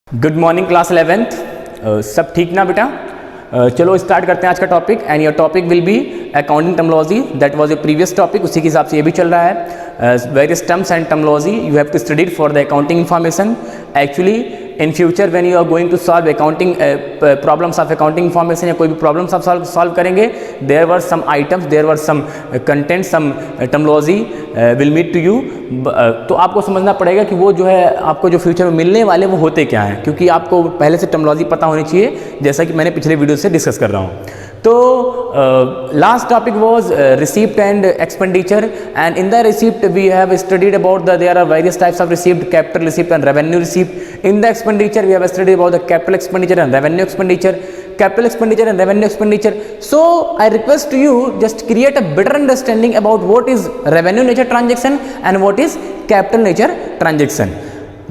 Good morning class 11th। सब ठीक ना बेटा? चलो स्टार्ट करते हैं आज का topic. And your topic will be accounting terminology. That was your previous topic, उसी के हिसाब से ये भी चल रहा है। Various terms and terminology you have to study for the accounting information. Actually in future when you are going to solve accounting problems of accounting information या कोई भी प्रॉब्लम्स आप सॉल्व करेंगे, there were some items, there were some content, some terminology will meet to you. तो आपको समझना पड़ेगा कि वो जो है आपको जो फ्यूचर में मिलने वाले वो होते क्या हैं, क्योंकि आपको पहले से टर्मिनोलॉजी पता होनी चाहिए, जैसा कि मैंने पिछले वीडियो से डिस्कस कर रहा हूँ। तो last topic was receipt and expenditure, and in the receipt we have studied about the there are various types of receipt, capital receipt and revenue receipt. In the expenditure we have studied about the capital expenditure and revenue expenditure, capital expenditure and revenue expenditure. So I request to you just create a better understanding about what is revenue nature transaction and what is capital nature transaction.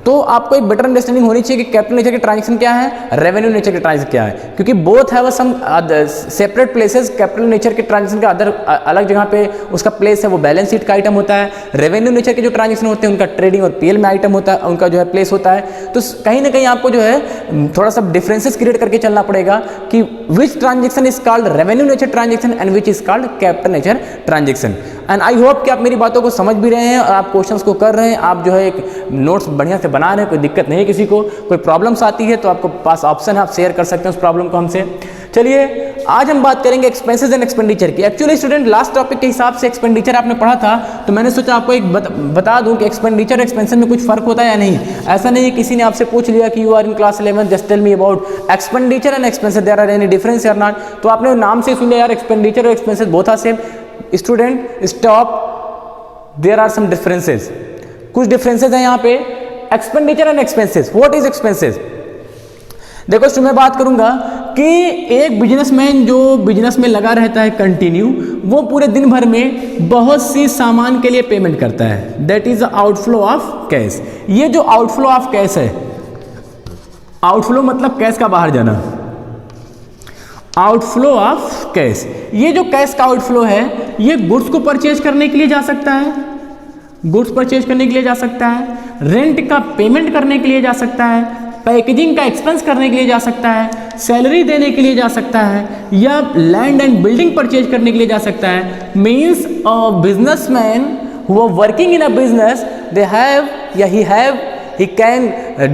तो आपको एक better understanding होनी चाहिए कि capital nature के transaction क्या है, revenue nature के ट्रांजैक्शन क्या है, क्योंकि both have some separate places. Capital nature के ट्रांजैक्शन का अलग जगह पे उसका प्लेस है, वो बैलेंस शीट का आइटम होता है। रेवेन्यू नेचर के जो ट्रांजैक्शन होते हैं उनका ट्रेडिंग और पीएल में आइटम होता है, उनका जो है प्लेस होता है। तो कहीं ना कहीं आपको जो है थोड़ा सा डिफरेंसेस क्रिएट करके चलना पड़ेगा कि which transaction is called revenue nature transaction and which is called capital nature transaction. And I hope कि आप मेरी बातों को समझ भी रहे हैं और आप क्वेश्चंस को कर रहे हैं, आप जो है एक नोट्स बढ़िया से बना रहे हैं, कोई दिक्कत नहीं है किसी को। कोई प्रॉब्लम्स आती है तो आपको पास ऑप्शन है, आप शेयर कर सकते हैं उस प्रॉब्लम को हमसे। चलिए आज हम बात करेंगे एक्सपेंसेस एंड एक्सपेंडिचर की। एक्चुअली स्टूडेंट लास्ट टॉपिक के हिसाब से एक्सपेंडिचर आपने पढ़ा था, तो मैंने सोचा आपको एक बता दूं कि एक्सपेंडिचर और एक्सपेंसेस में कुछ फर्क होता है या नहीं। ऐसा नहीं है किसी ने आपसे पूछ लिया कि you are in class 11 just tell me about expenditure and expenses, there are any difference और नॉट। तो आपने नाम से सुन लिया यार एक्सपेंडिचर और expenses both are same. Student stop, there are some differences, कुछ डिफरेंसेस हैं यहाँ पे। Expenditure and expenses, what is expenses? देखो इसमें मैं बात करूंगा कि एक बिजनेसमैन जो बिजनेस में लगा रहता है कंटिन्यू, वो पूरे दिन भर में बहुत सी सामान के लिए पेमेंट करता है, that is outflow of cash. ये जो आउटफ्लो ऑफ कैश है, आउटफ्लो मतलब कैश का बाहर जाना, आउटफ्लो ऑफ कैश। ये जो कैश का आउटफ्लो है ये गुड्स को परचेज करने के लिए जा सकता है, गुड्स परचेज करने के लिए जा सकता है, रेंट का पेमेंट करने के लिए जा सकता है, पैकेजिंग का एक्सपेंस करने के लिए जा सकता है, सैलरी देने के लिए जा सकता है, या लैंड एंड बिल्डिंग परचेज करने के लिए जा सकता है। Means a businessman who are working in a business, they have या he can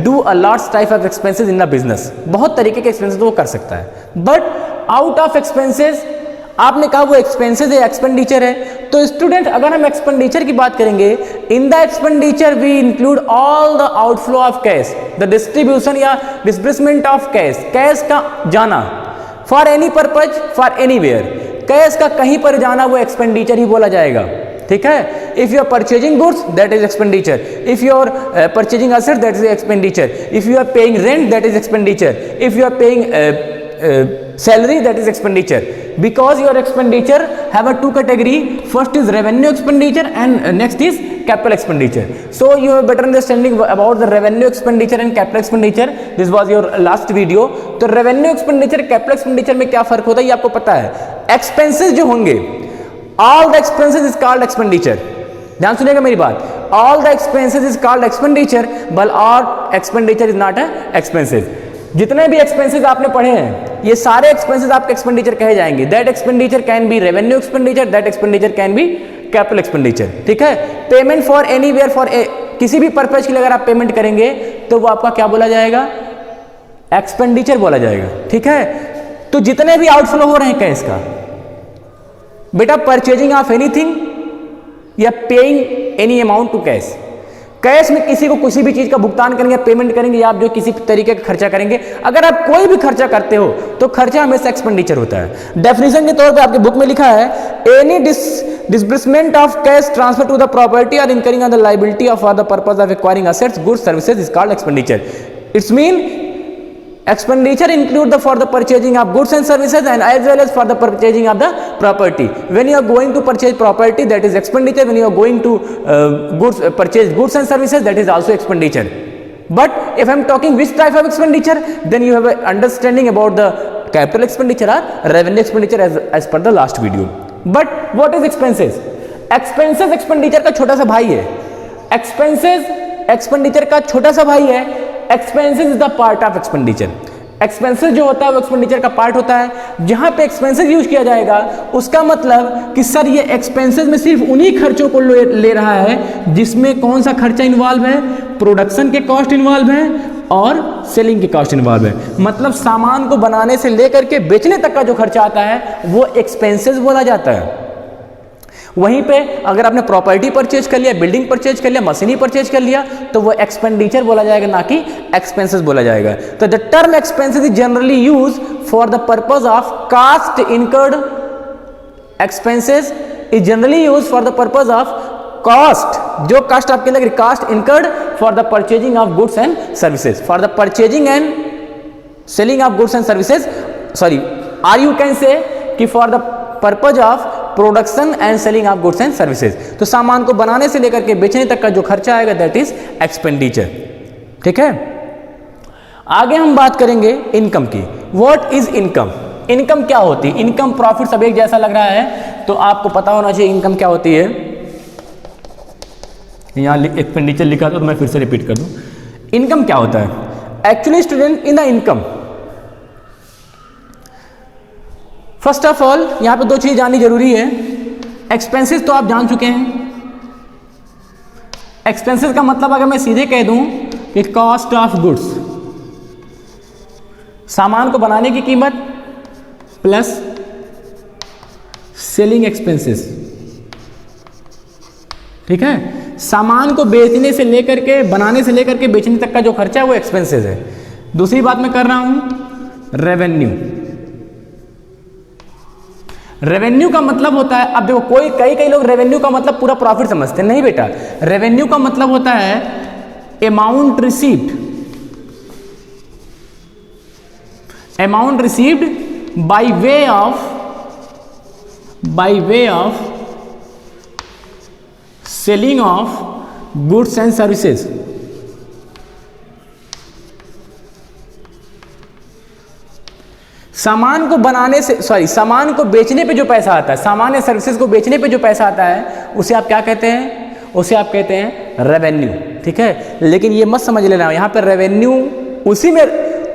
do a lots type of expenses in the business। बहुत तरीके के एक्सपेंसेस वो कर सकता है। बट आउट ऑफ एक्सपेंसेस, आपने कहा वो एक्सपेंसेस है, एक्सपेंडिचर है। तो स्टूडेंट अगर हम एक्सपेंडिचर की बात करेंगे, in the expenditure we include all the outflow of cash, the distribution या डिस्बर्समेंट ऑफ कैश, कैश का जाना for any purpose, for anywhere, cash का कहीं पर जाना वो एक्सपेंडिचर ही बोला जाएगा। ठीक है? If you are purchasing goods that is expenditure, if you are purchasing asset that is expenditure, if you are paying rent that is expenditure, if you are paying salary that is expenditure, because your expenditure have a two category, first is revenue expenditure and next is capital expenditure. So you have better understanding about the revenue expenditure and capital expenditure. This was your last video. तो revenue expenditure capital expenditure में क्या फर्क होता है ये आपको पता है। expenses जो होंगे, all the expenses is called expenditure। ध्यान सुनिएगा मेरी बात, all the expenses is called expenditure but all expenditure is not a expenses। जितने भी एक्सपेंसेस आपने पढ़े हैं ये सारे एक्सपेंसेस आपके एक्सपेंडिचर कहे जाएंगे। That expenditure can be revenue expenditure, that expenditure can be capital expenditure. ठीक है? पेमेंट फॉर एनीवेयर, फॉर किसी भी पर्पज के लिए अगर आप पेमेंट करेंगे तो वो आपका क्या बोला जाएगा? एक्सपेंडिचर बोला जाएगा। ठीक है? तो जितने भी आउटफ्लो हो रहे हैं कैश का, बेटा परचेजिंग ऑफ एनीथिंग या paying any amount to cash, cash में किसी को किसी भी चीज का भुगतान करेंगे, पेमेंट करेंगे, या आप जो किसी तरीके का खर्चा करेंगे, अगर आप कोई भी खर्चा करते हो तो खर्चा हमेशा एक्सपेंडिचर होता है। डेफिनेशन के तौर पे आपके बुक में लिखा है, any disbursement of cash transfer to the property और incurring on the liability of for the purpose of acquiring assets, goods, services is called expenditure. It's mean expenditure include the for the purchasing of goods and services and as well as for the purchasing of the property. When you are going to purchase property, that is expenditure. When you are going to purchase goods and services, that is also expenditure. But if I am talking which type of expenditure, then you have an understanding about the capital expenditure or revenue expenditure as per the last video. But what is expenses? Expenses expenditure का छोटा सा भाई है। Expenses expenditure का छोटा सा भाई है। Expenses is the part of expenditure. Expenses जो होता है वो एक्सपेंडिचर का पार्ट होता है। जहां पे एक्सपेंसेस यूज किया जाएगा उसका मतलब कि सर ये एक्सपेंसेस में सिर्फ उन्हीं खर्चों को ले रहा है जिसमें कौन सा खर्चा इन्वॉल्व है, प्रोडक्शन के कॉस्ट इन्वॉल्व है और सेलिंग के कॉस्ट इन्वॉल्व है। मतलब सामान को बनाने से लेकर के बेचने तक का जो खर्चा आता है वो एक्सपेंसेस बोला जाता है। वहीं पे अगर आपने प्रॉपर्टी परचेज कर लिया, बिल्डिंग परचेज कर लिया, मशीनरी परचेज कर लिया तो वो एक्सपेंडिचर बोला जाएगा, ना कि एक्सपेंसेस बोला जाएगा। तो the term expenses is generally use for the purpose of cost incurred. Expenses is generally use for the purpose of cost, जो कॉस्ट आपके लग रही, cost incurred for the purchasing of goods and services, for the purchasing and selling of goods and services, sorry or you can say कि for the purpose of production and selling of goods and services. तो सामान को बनाने से लेकर के बेचने तक का जो खर्चा आएगा दैट इज एक्सपेंडिचर। ठीक है, आगे हम बात करेंगे इनकम की। What is income? इनकम क्या होती है? इनकम प्रॉफिट सब एक जैसा लग रहा है तो आपको पता होना चाहिए इनकम क्या होती है। यहां एक्सपेंडिचर लिखा था तो मैं फिर से रिपीट कर दूं। इनकम क्या होता है actually student? In the income first of all यहां पे दो चीज जाननी जरूरी है। एक्सपेंसेस तो आप जान चुके हैं। एक्सपेंसेस का मतलब अगर मैं सीधे कह दूं कि कॉस्ट ऑफ गुड्स, सामान को बनाने की कीमत प्लस सेलिंग एक्सपेंसेस। ठीक है, सामान को बेचने से लेकर के, बनाने से लेकर के बेचने तक का जो खर्चा है वो एक्सपेंसेस है। दूसरी बात मैं कर रहा हूं रेवेन्यू। रेवेन्यू का मतलब होता है, अब देखो कई लोग रेवेन्यू का मतलब पूरा प्रॉफिट समझते हैं। नहीं बेटा, रेवेन्यू का मतलब होता है amount received, amount received by way of selling of goods and services. सामान को बनाने से, सामान को बेचने पे जो पैसा आता है, सामान या सर्विसेज को बेचने पे जो पैसा आता है उसे आप क्या कहते हैं? उसे आप कहते हैं रेवेन्यू। ठीक है, लेकिन ये मत समझ लेना यहां पर रेवेन्यू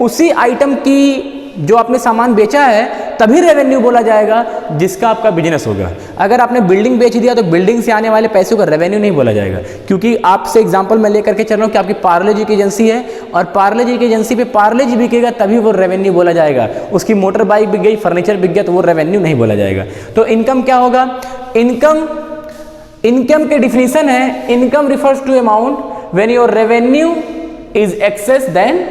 उसी आइटम की जो आपने सामान बेचा है तभी रेवेन्यू बोला जाएगा जिसका आपका बिजनेस होगा। अगर आपने बिल्डिंग बेच दिया तो बिल्डिंग से आने वाले पैसों का रेवेन्यू नहीं बोला जाएगा, क्योंकि आपसे एग्जांपल मैं लेकर के चल रहा हूं कि आपकी पार्ले जी की एजेंसी है और पार्ले जी की एजेंसी पे पार्ले जी बिकेगा तभी वो रेवेन्यू बोला जाएगा। उसकी मोटर बाइक बिक गई, फर्नीचर बिक गया तो वो रेवेन्यू नहीं बोला जाएगा। तो इनकम क्या होगा? इनकम के डिफिनीशन है, income refers to amount when your revenue is excess then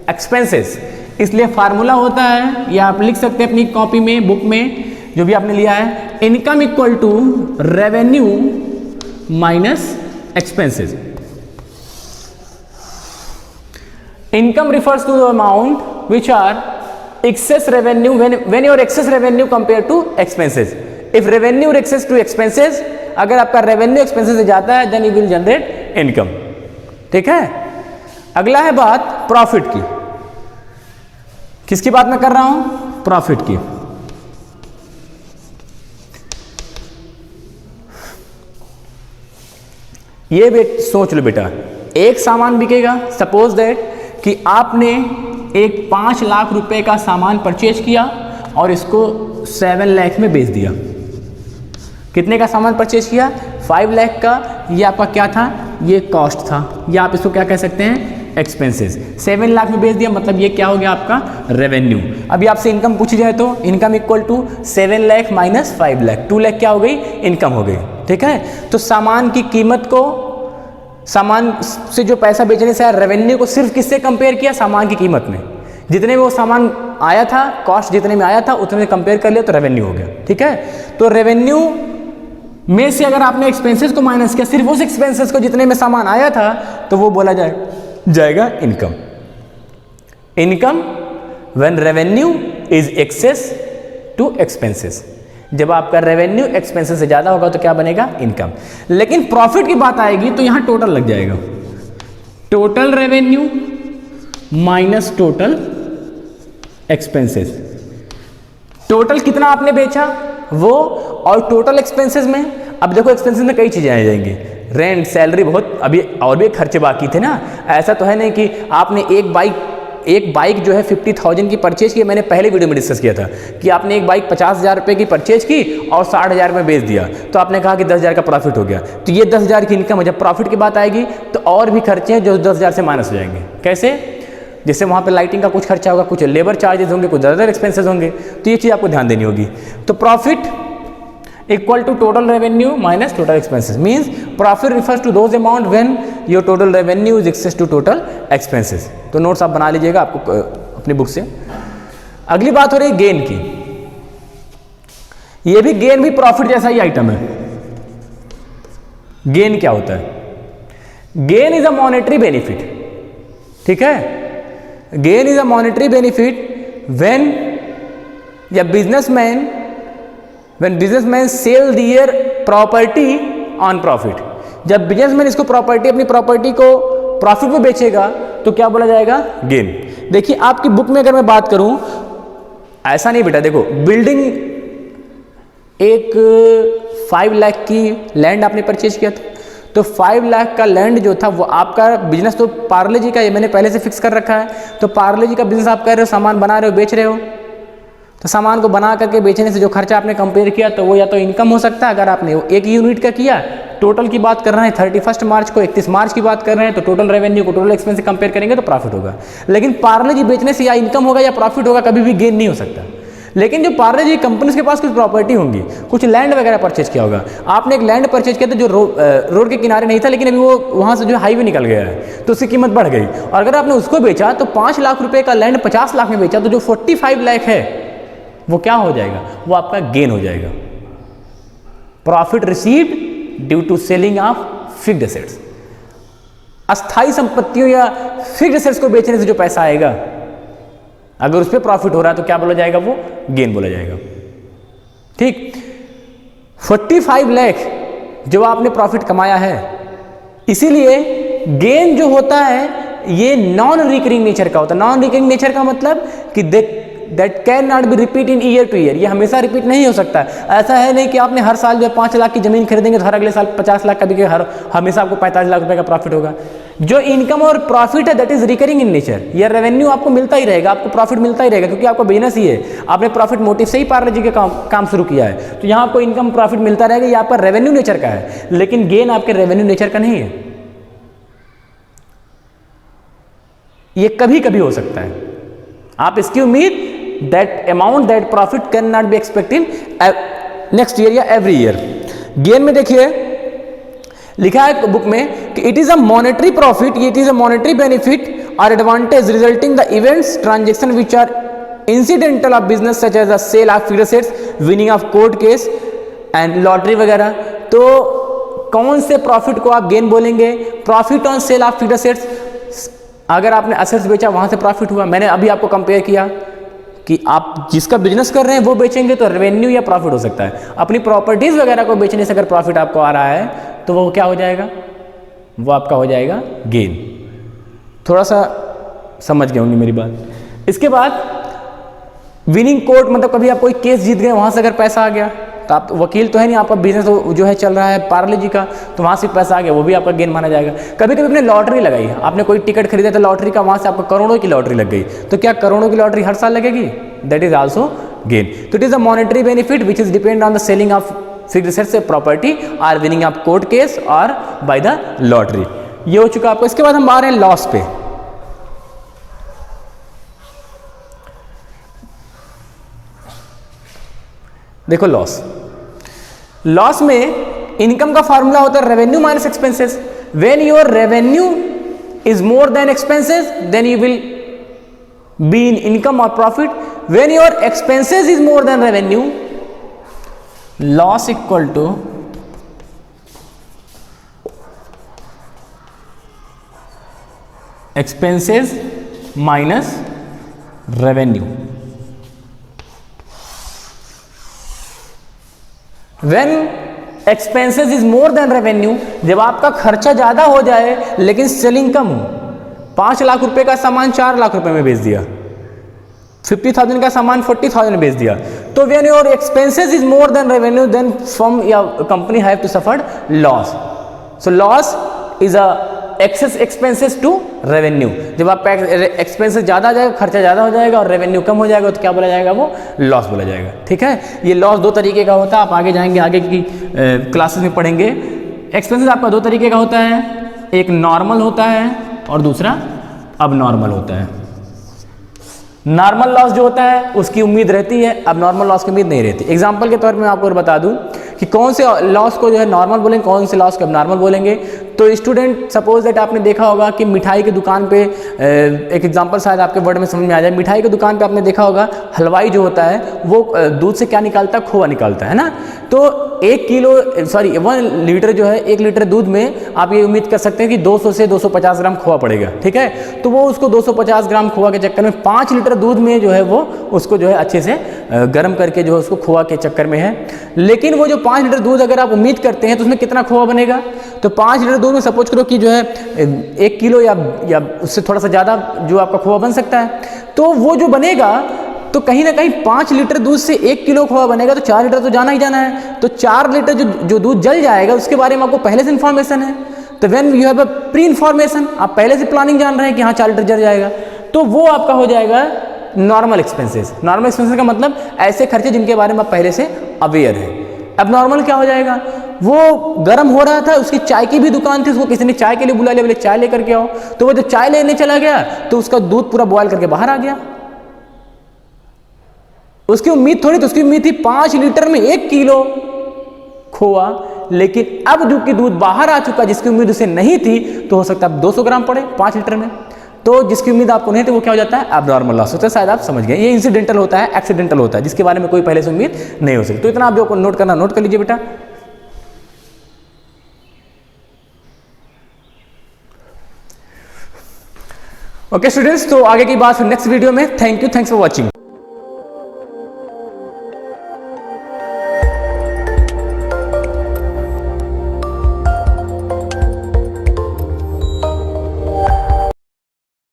expenses. इसलिए फार्मूला होता है, या आप लिख सकते हैं अपनी कॉपी में, बुक में जो भी आपने लिया है, income equal to revenue minus expenses. Income refers to the amount which are excess revenue when your excess revenue compared to expenses. If revenue excess to expenses, अगर आपका रेवेन्यू एक्सपेंसेस से जाता है then you will generate income. ठीक है, अगला है बात प्रॉफिट की। किसकी बात मैं कर रहा हूं? प्रॉफिट की। ये सोच लो बेटा, एक सामान बिकेगा, सपोज दैट कि आपने एक 5 लाख रुपए का सामान परचेज किया और इसको 7 लाख में बेच दिया। कितने का सामान परचेज किया? 5 लाख का। ये आपका क्या था? ये कॉस्ट था, या आप इसको क्या कह सकते हैं? एक्सपेंसेस। 7 लाख में बेच दिया, मतलब ये क्या हो गया आपका? रेवेन्यू। अभी आपसे इनकम पूछी जाए तो income equal to 7 lakh minus 5 lakh, 2 lakh क्या हो गई? इनकम हो गई। ठीक है, तो सामान की कीमत को, सामान से जो पैसा बेचने से आया, रेवेन्यू को सिर्फ किससे कंपेयर किया? सामान की कीमत में। जितने में वो सामान आया था, कॉस्ट जितने में आया था उतने में कंपेयर कर लिया तो रेवेन्यू हो गया। ठीक है, तो रेवेन्यू में से अगर आपने एक्सपेंसेस को माइनस किया, सिर्फ उस एक्सपेंसेस को जितने में सामान आया था, तो वो बोला जाएगा income. Income when revenue is excess to expenses. जब आपका रेवेन्यू एक्सपेंसेस से ज्यादा होगा तो क्या बनेगा? इनकम। लेकिन प्रॉफिट की बात आएगी तो यहां टोटल लग जाएगा, total revenue minus total expenses. Total कितना आपने बेचा वो, और टोटल एक्सपेंसेस में, अब देखो एक्सपेंसेस में कई चीजें आ जाएंगी, रेंट, सैलरी, बहुत अभी और भी खर्चे बाकी थे ना। ऐसा तो है नहीं कि आपने एक बाइक जो है 50,000 की परचेज की। मैंने पहले वीडियो में डिस्कस किया था कि आपने एक बाइक 50,000 रुपये की परचेज की और 60,000 में बेच दिया, तो आपने कहा कि 10,000 का प्रॉफिट हो गया। तो ये 10,000 की इनकम है। जब प्रॉफिट की बात आएगी तो और भी खर्चे हैं जो 10,000 से माइनस हो जाएंगे। कैसे? जैसे वहाँ पे लाइटिंग का कुछ खर्चा होगा, कुछ लेबर चार्जेस होंगे, कुछ अदर एक्सपेंसेस होंगे, तो ये चीज़ आपको ध्यान देनी होगी। तो profit equal to total revenue minus total expenses, means profit refers to those amount when your total revenue is excess to total expenses. तो नोट्स आप बना लीजिएगा आपको अपनी बुक से। अगली बात हो रही है गेन की। ये भी गेन भी प्रॉफिट जैसा ही आइटम है। गेन क्या होता है? Gain is a monetary benefit, ठीक है। Gain is a monetary benefit when या businessman sell their property on profit. जब बिजनेसमैन इसको अपनी प्रॉपर्टी को प्रॉफिट में बेचेगा तो क्या बोला जाएगा? गेन। देखिए आपकी बुक में अगर मैं बात करूं, ऐसा नहीं बेटा, देखो बिल्डिंग एक 5 लाख की लैंड आपने परचेज किया था, तो 5 लाख का लैंड जो था वो आपका बिजनेस तो पार्ले जी का, ये मैंने पहले से फिक्स कर रखा है। तो पार्ले जी का बिजनेस आप कर रहे हो, सामान बना रहे हो, बेच रहे हो, तो सामान को बना करके बेचने से जो खर्चा आपने कंपेयर किया तो वो या तो इनकम हो सकता है। अगर आपने 1 यूनिट का किया, टोटल की बात कर रहे हैं 31 मार्च को, 31 मार्च की बात कर रहे हैं, तो टोटल रेवेन्यू को टोटल एक्सपेंस से कंपेयर करेंगे तो प्रॉफिट होगा। लेकिन पार्ले जी बेचने से या इनकम होगा या प्रॉफिट होगा, कभी भी गेन नहीं हो सकता। लेकिन जो पार्ले जी कंपनी के पास कुछ प्रॉपर्टी होंगी, कुछ लैंड वगैरह परचेज किया होगा, आपने एक लैंड परचेज किया था जो रोड के किनारे नहीं था, लेकिन अभी वो वहाँ से जो हाईवे निकल गया है तो उसकी कीमत बढ़ गई, और अगर आपने उसको बेचा तो 5 लाख रुपए का लैंड 50 लाख में बेचा, तो जो 45 लाख है वो क्या हो जाएगा? वो आपका गेन हो जाएगा। Profit received due to selling of fixed assets. अस्थायी संपत्तियों या फिक्स्ड एसेट्स को बेचने से जो पैसा आएगा, अगर उस पर प्रॉफिट हो रहा है तो क्या बोला जाएगा? वो गेन बोला जाएगा। ठीक, 45 लाख जो आपने प्रॉफिट कमाया है, इसीलिए गेन जो होता है ये नॉन रिकरिंग नेचर का होता है। नॉन रिकरिंग नेचर का मतलब कि that can not be repeat in year two year, ये हमेशा रिपीट नहीं हो सकता है। ऐसा है नहीं कि आपने हर साल जो 5 लाख की जमीन खरीदेंगे तो हर अगले साल 50 लाख का भी, हमेशा आपको 45 लाख रुपए का प्रॉफिट होगा। जो इनकम और प्रॉफिट है that is recurring in nature, ये रेवेन्यू आपको मिलता ही रहेगा, आपको प्रॉफिट मिलता ही रहेगा, क्योंकि आपका बिजनेस ही है। आपने प्रॉफिट मोटिव से ही पार्ले जी के काम शुरू किया है, तो यहाँ आपको इनकम प्रॉफिट मिलता रहेगा। ये आपका रेवेन्यू नेचर का है, लेकिन गेन आपके रेवेन्यू नेचर का नहीं है। ये कभी कभी हो सकता है, आप इसकी उम्मीद that amount that profit cannot be expected next year या every year। गेन में देखिए लिखा है बुक में कि it is a monetary profit, it is a monetary benefit और advantage resulting the events transaction which are incidental of business such as the sale of fixed assets, winning of court case and lottery वगैरह। तो कौन से profit को आप gain बोलेंगे? Profit on sale of fixed assets, अगर आपने assets बेचा वहां से प्रॉफिट हुआ। मैंने अभी आपको कंपेयर किया कि आप जिसका बिजनेस कर रहे हैं वो बेचेंगे तो रेवेन्यू या प्रॉफिट हो सकता है। अपनी प्रॉपर्टीज वगैरह को बेचने से अगर प्रॉफिट आपको आ रहा है तो वो क्या हो जाएगा? वो आपका हो जाएगा गेन। थोड़ा सा समझ गए होंगे मेरी बात। इसके बाद विनिंग कोर्ट, मतलब कभी आप कोई केस जीत गए, वहां से अगर पैसा आ गया तो आप वकील तो है नहीं, आपका बिजनेस जो है चल रहा है पार्ले जी का, तो वहां से पैसा आ गया, वो भी आपका गेन माना जाएगा। कभी कभी आपने लॉटरी लगाई, आपने कोई टिकट खरीदा था लॉटरी का, वहां से आपको करोड़ों की लॉटरी लग गई, तो क्या करोड़ों की लॉटरी हर साल लगेगी? That is also gain. तो it is a monetary benefit which is depend on the selling of fixed assets property और विनिंग ऑफ कोर्ट केस और बाय द लॉटरी। ये हो चुका आपको। इसके बाद हम आ रहे हैं लॉस पे। देखो लॉस में इनकम का फॉर्मूला होता है revenue minus expenses. When your revenue is more than expenses then you will be in income और profit. When your expenses is more than revenue, loss equal to expenses minus revenue. When expenses is more than revenue, जब आपका खर्चा ज्यादा हो जाए लेकिन selling कम हो, 5 लाख रुपए का सामान 4 लाख रुपए में बेच दिया, 50,000 का सामान 40,000 में बेच दिया, तो when your expenses is more than revenue then firm या company have to suffer loss। So loss is a excess expenses to revenue. जब आपका एक्सपेंसेस ज़्यादा आ जाएगा, खर्चा ज़्यादा हो जाएगा और रेवेन्यू कम हो जाएगा तो क्या बोला जाएगा, वो लॉस बोला जाएगा। ठीक है, ये लॉस दो तरीके का होता है, आप आगे जाएंगे, आगे की क्लासेस में पढ़ेंगे। एक्सपेंसेस आपका दो तरीके का होता है, एक नॉर्मल होता है और दूसरा अब नॉर्मल होता है। नॉर्मल लॉस जो होता है उसकी उम्मीद रहती है, अब नॉर्मल लॉस की उम्मीद नहीं रहती। एग्जांपल के तौर पे मैं आपको बता दूं कि कौन से लॉस को जो है नॉर्मल बोलेंगे, कौन से लॉस को अब नॉर्मल बोलेंगे। तो स्टूडेंट सपोज दैट आपने देखा होगा कि मिठाई की दुकान पे, एक एग्जांपल शायद आपके वर्ड में समझ में आ जाए, मिठाई की दुकान पे आपने देखा होगा हलवाई जो होता है वो दूध से क्या निकालता है, खोआ निकालता है ना। तो 1 लीटर जो है, 1 लीटर दूध में आप ये उम्मीद कर सकते हैं कि 200 से 250 ग्राम खोआ पड़ेगा। ठीक है, तो वो उसको 250 ग्राम खोआ के चक्कर में 5 लीटर दूध में जो है वो उसको जो है अच्छे से गर्म करके जो है उसको खोआ के चक्कर में है। लेकिन वो जो 5 लीटर दूध अगर आप उम्मीद करते हैं तो उसमें कितना खोआ बनेगा, तो 5 लीटर दूध में सपोज करो कि जो है 1 किलो या उससे थोड़ा सा ज़्यादा जो आपका खोआ बन सकता है। तो वो जो बनेगा तो कहीं ना कहीं 5 लीटर दूध से 1 किलो खोआ बनेगा, तो 4 लीटर तो जाना ही जाना है। तो 4 लीटर जो दूध जल जाएगा उसके बारे में आपको पहले से इन्फॉर्मेशन है। तो when you have a pre information, आप पहले से प्लानिंग जान रहे हैं कि हाँ 4 लीटर जल जाएगा, तो वो आपका हो जाएगा नॉर्मल एक्सपेंसेस। नॉर्मल एक्सपेंसेस का मतलब ऐसे खर्चे जिनके बारे में आप पहले से अवेयर हैं। अब नॉर्मल क्या हो जाएगा, वो गर्म हो रहा था, उसकी चाय की भी दुकान थी, उसको किसी ने चाय के लिए बुला लिया, बोले चाय लेकर के आओ। तो वो जब चाय लेने चला गया तो उसका दूध पूरा बॉयल करके बाहर आ गया। उसकी उम्मीद थोड़ी, तो उसकी उम्मीद थी 5 लीटर में 1 किलो खोआ, लेकिन अब जो कि दूध बाहर आ चुका, जिसकी उम्मीद उसे नहीं थी, तो हो सकता है 200 ग्राम पड़े 5 लीटर में। तो जिसकी उम्मीद आपको नहीं थी वो क्या हो जाता है, एब्नॉर्मल लॉस होता है। शायद आप समझ गए, ये इंसिडेंटल होता है, एक्सीडेंटल होता है, जिसके बारे में कोई पहले से उम्मीद नहीं हो सकती। तो इतना आप जो नोट करना नोट कर लीजिए बेटा। ओके स्टूडेंट्स, तो आगे की बात नेक्स्ट वीडियो में। Thank you, thanks for watching.